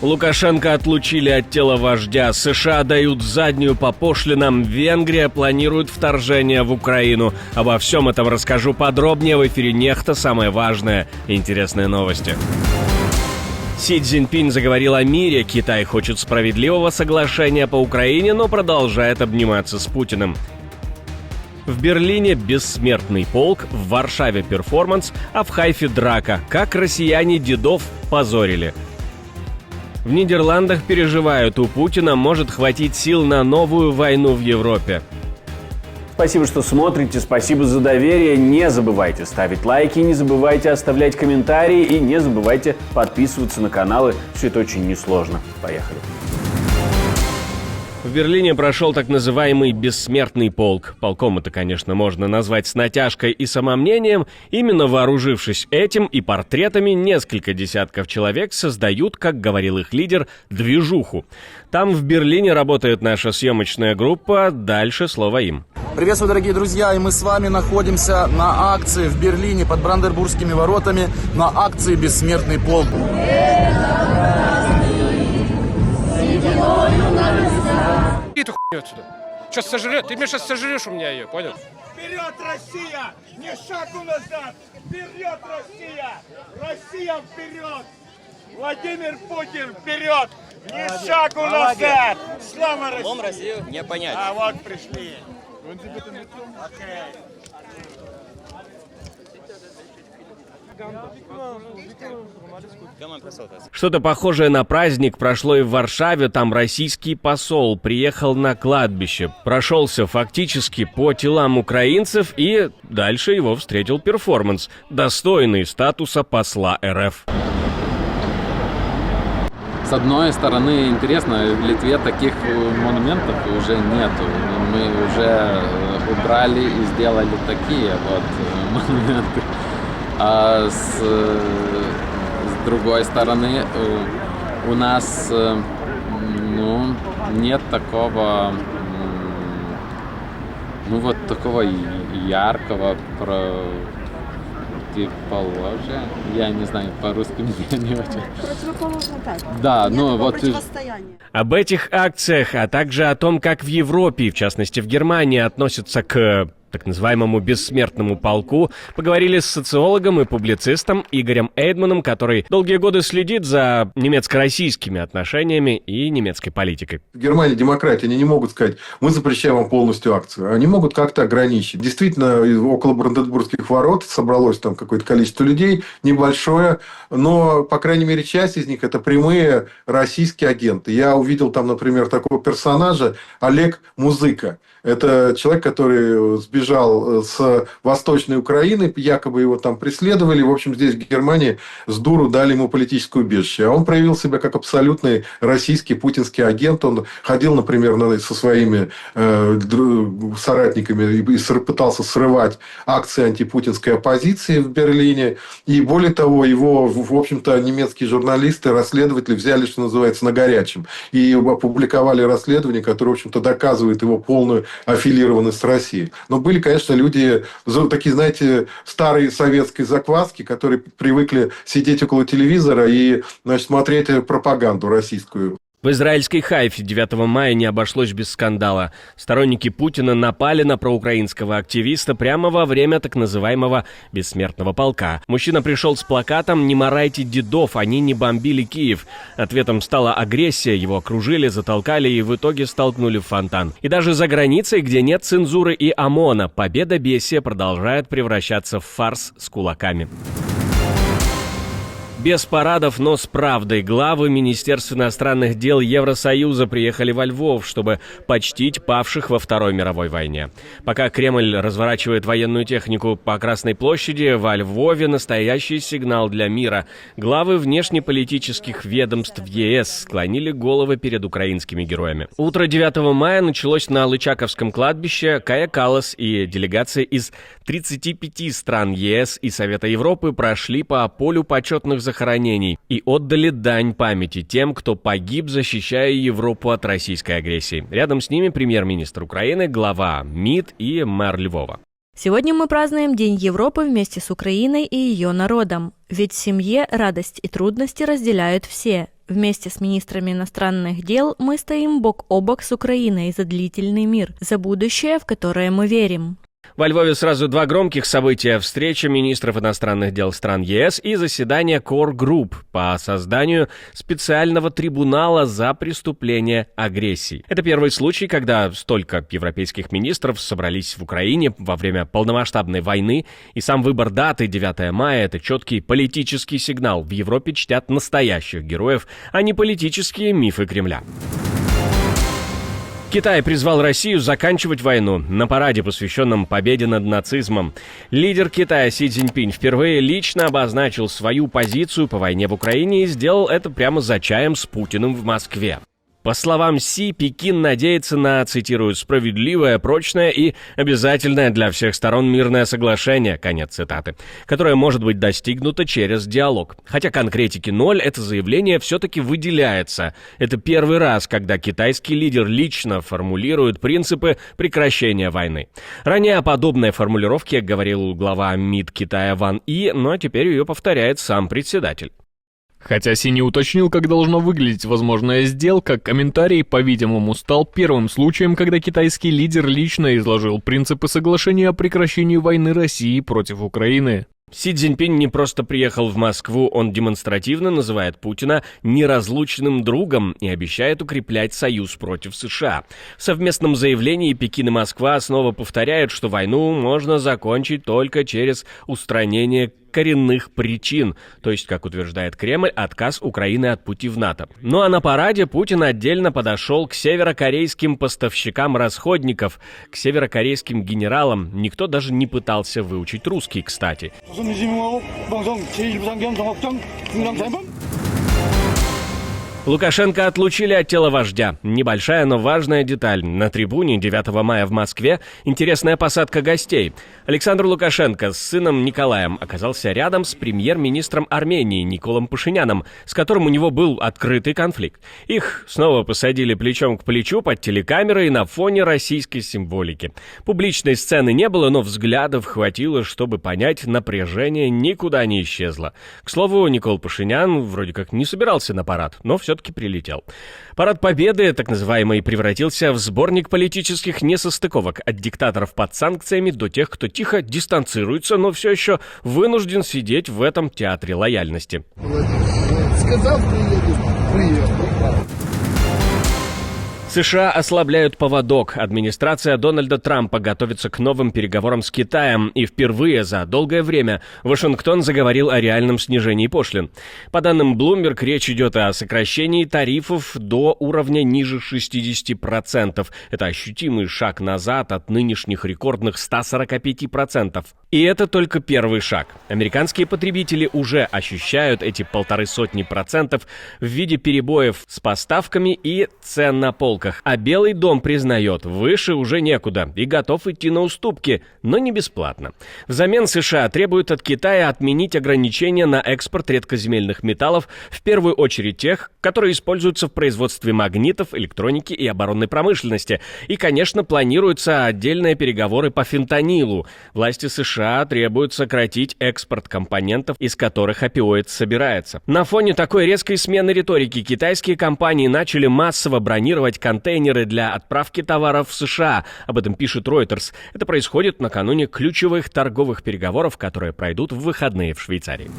Лукашенко отлучили от тела вождя, США дают заднюю по пошлинам, Венгрия планирует вторжение в Украину. Обо всем этом расскажу подробнее в эфире «Нехта». Самое важное и интересные новости. Си Цзиньпинь заговорил о мире. Китай хочет справедливого соглашения по Украине, но продолжает обниматься с Путиным. В Берлине бессмертный полк, в Варшаве перформанс, а в Хайфе драка. Как россияне дедов позорили. В Нидерландах переживают, у Путина может хватить сил на новую войну в Европе. Спасибо, что смотрите, спасибо за доверие. Не забывайте ставить лайки, не забывайте оставлять комментарии и не забывайте подписываться на каналы. Все это очень несложно. Поехали. В Берлине прошел так называемый «бессмертный полк». Полком это, конечно, можно назвать с натяжкой и самомнением. Именно вооружившись этим и портретами, несколько десятков человек создают, как говорил их лидер, движуху. Там, в Берлине, работает наша съемочная группа. Дальше слово им. Приветствую, дорогие друзья, и мы с вами находимся на акции в Берлине под Бранденбургскими воротами, на акции «Бессмертный полк». Эту хуйню отсюда. Сейчас сожрет. Ты меня сейчас сожрешь у меня ее, понял? Вперед, Россия! Не шагу назад! Вперед, Россия! Россия вперед! Владимир Путин вперед! Не шагу назад! Слава России! Лом Россию не понять. А вот пришли. Окей. Что-то похожее на праздник прошло и в Варшаве. Там российский посол приехал на кладбище, прошелся фактически по телам украинцев, и дальше его встретил перформанс, достойный статуса посла РФ. С одной стороны, интересно, в Литве таких монументов уже нету. Мы уже убрали и сделали такие вот монументы. А с другой стороны, у нас нет такого, такого яркого противоположия. Я не знаю, по-русски мне не очень. Противоположно так. Да, противостояние. Об этих акциях, а также о том, как в Европе, в частности в Германии, относятся к так называемому «бессмертному полку», поговорили с социологом и публицистом Игорем Эйдманом, который долгие годы следит за немецко-российскими отношениями и немецкой политикой. В Германии демократия, они не могут сказать, мы запрещаем вам полностью акцию. Они могут как-то ограничить. Действительно, около Бранденбургских ворот собралось там какое-то количество людей, небольшое, но, по крайней мере, часть из них это прямые российские агенты. Я увидел там, например, такого персонажа Олег Музыка. Это человек, который сбежал с Восточной Украины, якобы его там преследовали. В общем, здесь, в Германии, с дуру дали ему политическое убежище. А он проявил себя как абсолютный российский путинский агент. Он ходил, например, со своими соратниками и пытался срывать акции антипутинской оппозиции в Берлине. И более того, его, в общем-то, немецкие журналисты, расследователи взяли, что называется, на горячем. И опубликовали расследование, которое, в общем-то, доказывает его полную аффилированность с Россией. Но были, конечно, люди, такие, знаете, старой советской закваски, которые привыкли сидеть около телевизора и, смотреть пропаганду российскую. В израильской Хайфе 9 мая не обошлось без скандала. Сторонники Путина напали на проукраинского активиста прямо во время так называемого «бессмертного полка». Мужчина пришел с плакатом «Не морайте дедов, они не бомбили Киев». Ответом стала агрессия, его окружили, затолкали и в итоге столкнули в фонтан. И даже за границей, где нет цензуры и ОМОНа, победобесие продолжает превращаться в фарс с кулаками. Без парадов, но с правдой. Главы Министерства иностранных дел Евросоюза приехали во Львов, чтобы почтить павших во Второй мировой войне. Пока Кремль разворачивает военную технику по Красной площади, во Львове настоящий сигнал для мира. Главы внешнеполитических ведомств ЕС склонили головы перед украинскими героями. Утро 9 мая началось на Лычаковском кладбище. Кая Каллас и делегация из 35 стран ЕС и Совета Европы прошли по полю почетных захоронений и отдали дань памяти тем, кто погиб, защищая Европу от российской агрессии. Рядом с ними премьер-министр Украины, глава МИД и мэр Львова. Сегодня мы празднуем День Европы вместе с Украиной и ее народом. Ведь в семье радость и трудности разделяют все. Вместе с министрами иностранных дел мы стоим бок о бок с Украиной за длительный мир, за будущее, в которое мы верим. Во Львове сразу два громких события: встреча министров иностранных дел стран ЕС и заседание Core Group по созданию специального трибунала за преступление агрессии. Это первый случай, когда столько европейских министров собрались в Украине во время полномасштабной войны, и сам выбор даты 9 мая – это четкий политический сигнал. В Европе чтят настоящих героев, а не политические мифы Кремля. Китай призвал Россию заканчивать войну на параде, посвященном победе над нацизмом. Лидер Китая Си Цзиньпинь впервые лично обозначил свою позицию по войне в Украине и сделал это прямо за чаем с Путиным в Москве. По словам Си, Пекин надеется на, цитирую, «справедливое, прочное и обязательное для всех сторон мирное соглашение», конец цитаты, которое может быть достигнуто через диалог. Хотя конкретики ноль, это заявление все-таки выделяется. Это первый раз, когда китайский лидер лично формулирует принципы прекращения войны. Ранее о подобной формулировке говорил глава МИД Китая Ван И, но теперь ее повторяет сам председатель. Хотя Си не уточнил, как должна выглядеть возможная сделка, комментарий, по-видимому, стал первым случаем, когда китайский лидер лично изложил принципы соглашения о прекращении войны России против Украины. Си Цзиньпинь не просто приехал в Москву, он демонстративно называет Путина неразлучным другом и обещает укреплять союз против США. В совместном заявлении Пекин и Москва снова повторяют, что войну можно закончить только через устранение коренных причин, то есть, как утверждает Кремль, отказ Украины от пути в НАТО. Ну а на параде Путин отдельно подошел к северокорейским поставщикам расходников, к северокорейским генералам. Никто даже не пытался выучить русский, кстати. Лукашенко отлучили от тела вождя. Небольшая, но важная деталь. На трибуне 9 мая в Москве интересная посадка гостей. Александр Лукашенко с сыном Николаем оказался рядом с премьер-министром Армении Николом Пашиняном, с которым у него был открытый конфликт. Их снова посадили плечом к плечу под телекамерой на фоне российской символики. Публичной сцены не было, но взглядов хватило, чтобы понять, напряжение никуда не исчезло. К слову, Никол Пашинян вроде как не собирался на парад, но все-таки прилетел. Парад Победы, так называемый, превратился в сборник политических несостыковок от диктаторов под санкциями до тех, кто тихо дистанцируется, но все еще вынужден сидеть в этом театре лояльности. Сказал, приеду. США ослабляют поводок. Администрация Дональда Трампа готовится к новым переговорам с Китаем, и впервые за долгое время Вашингтон заговорил о реальном снижении пошлин. По данным Bloomberg, речь идет о сокращении тарифов до уровня ниже 60%. Это ощутимый шаг назад от нынешних рекордных 145%. И это только первый шаг. Американские потребители уже ощущают эти 150% в виде перебоев с поставками и цен на полках. А Белый дом признает, выше уже некуда и готов идти на уступки, но не бесплатно. Взамен США требуют от Китая отменить ограничения на экспорт редкоземельных металлов, в первую очередь тех, которые используются в производстве магнитов, электроники и оборонной промышленности. И, конечно, планируются отдельные переговоры по фентанилу. Власти США требуют сократить экспорт компонентов, из которых опиоид собирается. На фоне такой резкой смены риторики китайские компании начали массово бронировать контейнеры для отправки товаров в США. Об этом пишет Reuters. Это происходит накануне ключевых торговых переговоров, которые пройдут в выходные в Швейцарии.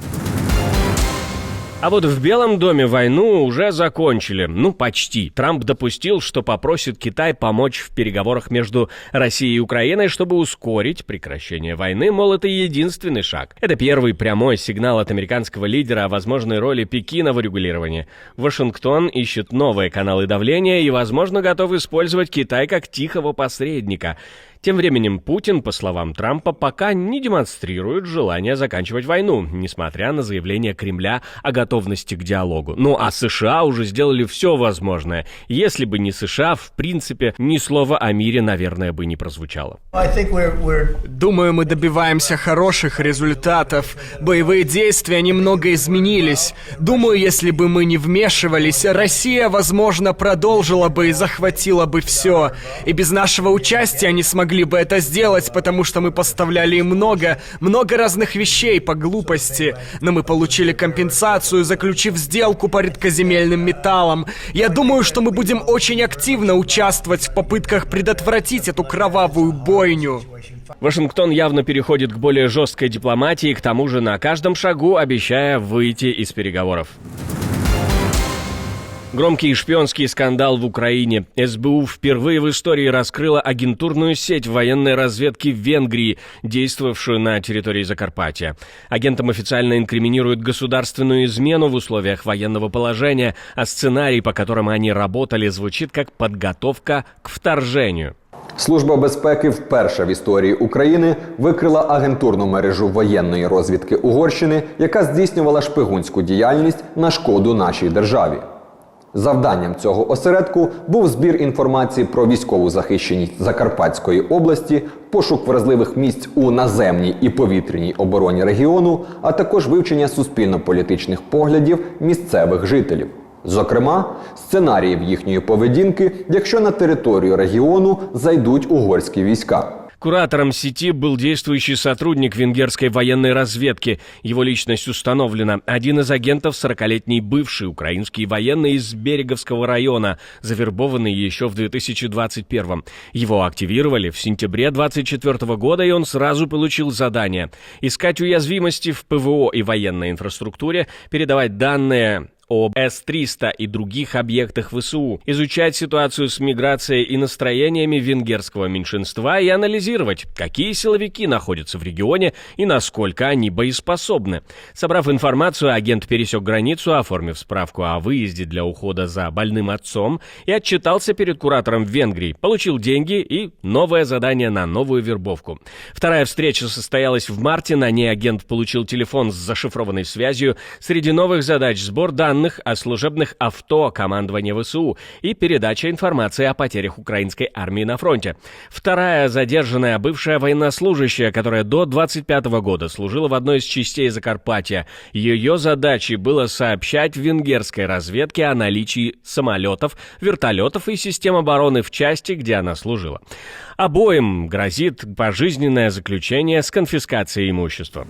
А вот в Белом доме войну уже закончили. Ну, почти. Трамп допустил, что попросит Китай помочь в переговорах между Россией и Украиной, чтобы ускорить прекращение войны, мол, это единственный шаг. Это первый прямой сигнал от американского лидера о возможной роли Пекина в урегулировании. Вашингтон ищет новые каналы давления и, возможно, готов использовать Китай как тихого посредника. Тем временем Путин, по словам Трампа, пока не демонстрирует желание заканчивать войну, несмотря на заявление Кремля о готовности к диалогу. Ну а США уже сделали все возможное. Если бы не США, в принципе, ни слова о мире, наверное, бы не прозвучало. Думаю, мы добиваемся хороших результатов. Боевые действия немного изменились. Думаю, если бы мы не вмешивались, Россия, возможно, продолжила бы и захватила бы все. И без нашего участия не смогли могли бы это сделать, потому что мы поставляли им много разных вещей по глупости. Но мы получили компенсацию, заключив сделку по редкоземельным металлам. Я думаю, что мы будем очень активно участвовать в попытках предотвратить эту кровавую бойню. Вашингтон явно переходит к более жесткой дипломатии, к тому же на каждом шагу обещая выйти из переговоров. Громкий шпионский скандал в Украине. СБУ впервые в истории раскрыла агентурную сеть военной разведки в Венгрии, действовавшую на территории Закарпатья. Агентам официально инкриминируют государственную измену в условиях военного положения, а сценарий, по которому они работали, звучит как подготовка к вторжению. Служба безпеки вперше в історії України викрила агентурну мережу воєнної розвідки Угорщини, яка здійснювала шпигунську діяльність на шкоду нашій державі. Завданням цього осередку був збір інформації про військову захищеність Закарпатської області, пошук вразливих місць у наземній і повітряній обороні регіону, а також вивчення суспільно-політичних поглядів місцевих жителів. Зокрема, сценаріїв їхньої поведінки, якщо на територію регіону зайдуть угорські війська. Куратором сети был действующий сотрудник венгерской военной разведки. Его личность установлена. Один из агентов – 40-летний бывший украинский военный из Береговского района, завербованный еще в 2021-м. Его активировали в сентябре 2024 года, и он сразу получил задание – искать уязвимости в ПВО и военной инфраструктуре, передавать данные об С-300 и других объектах ВСУ, изучать ситуацию с миграцией и настроениями венгерского меньшинства и анализировать, какие силовики находятся в регионе и насколько они боеспособны. Собрав информацию, агент пересек границу, оформив справку о выезде для ухода за больным отцом и отчитался перед куратором в Венгрии, получил деньги и новое задание на новую вербовку. Вторая встреча состоялась в марте, на ней агент получил телефон с зашифрованной связью. Среди новых задач сбор данных о служебных авто командования ВСУ и передача информации о потерях украинской армии на фронте. Вторая задержанная бывшая военнослужащая, которая до 25 года служила в одной из частей Закарпатья. Ее задачей было сообщать венгерской разведке о наличии самолетов, вертолетов и систем обороны в части, где она служила. Обоим грозит пожизненное заключение с конфискацией имущества.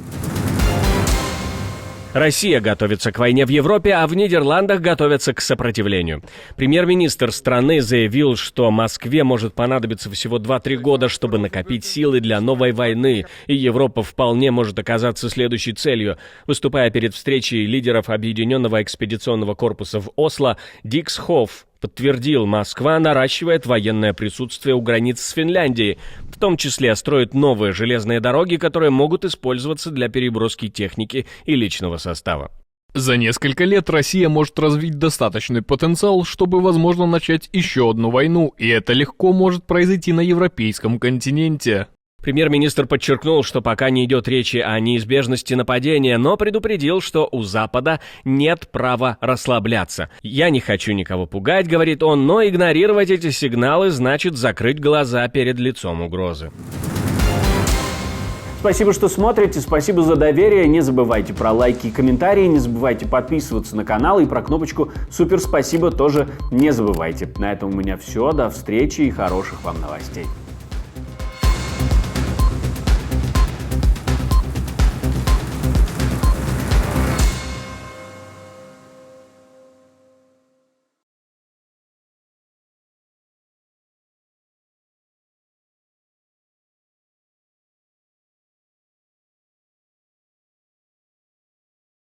Россия готовится к войне в Европе, а в Нидерландах готовятся к сопротивлению. Премьер-министр страны заявил, что Москве может понадобиться всего 2-3 года, чтобы накопить силы для новой войны, и Европа вполне может оказаться следующей целью. Выступая перед встречей лидеров Объединенного экспедиционного корпуса в Осло, Дикс Хофф подтвердил, Москва наращивает военное присутствие у границ с Финляндией, в том числе строит новые железные дороги, которые могут использоваться для переброски техники и личного состава. За несколько лет Россия может развить достаточный потенциал, чтобы, возможно, начать еще одну войну, и это легко может произойти на европейском континенте. Премьер-министр подчеркнул, что пока не идет речи о неизбежности нападения, но предупредил, что у Запада нет права расслабляться. «Я не хочу никого пугать», — говорит он, но игнорировать эти сигналы значит закрыть глаза перед лицом угрозы. Спасибо, что смотрите, спасибо за доверие. Не забывайте про лайки и комментарии, не забывайте подписываться на канал и про кнопочку «Супер спасибо» тоже не забывайте. На этом у меня все, до встречи и хороших вам новостей.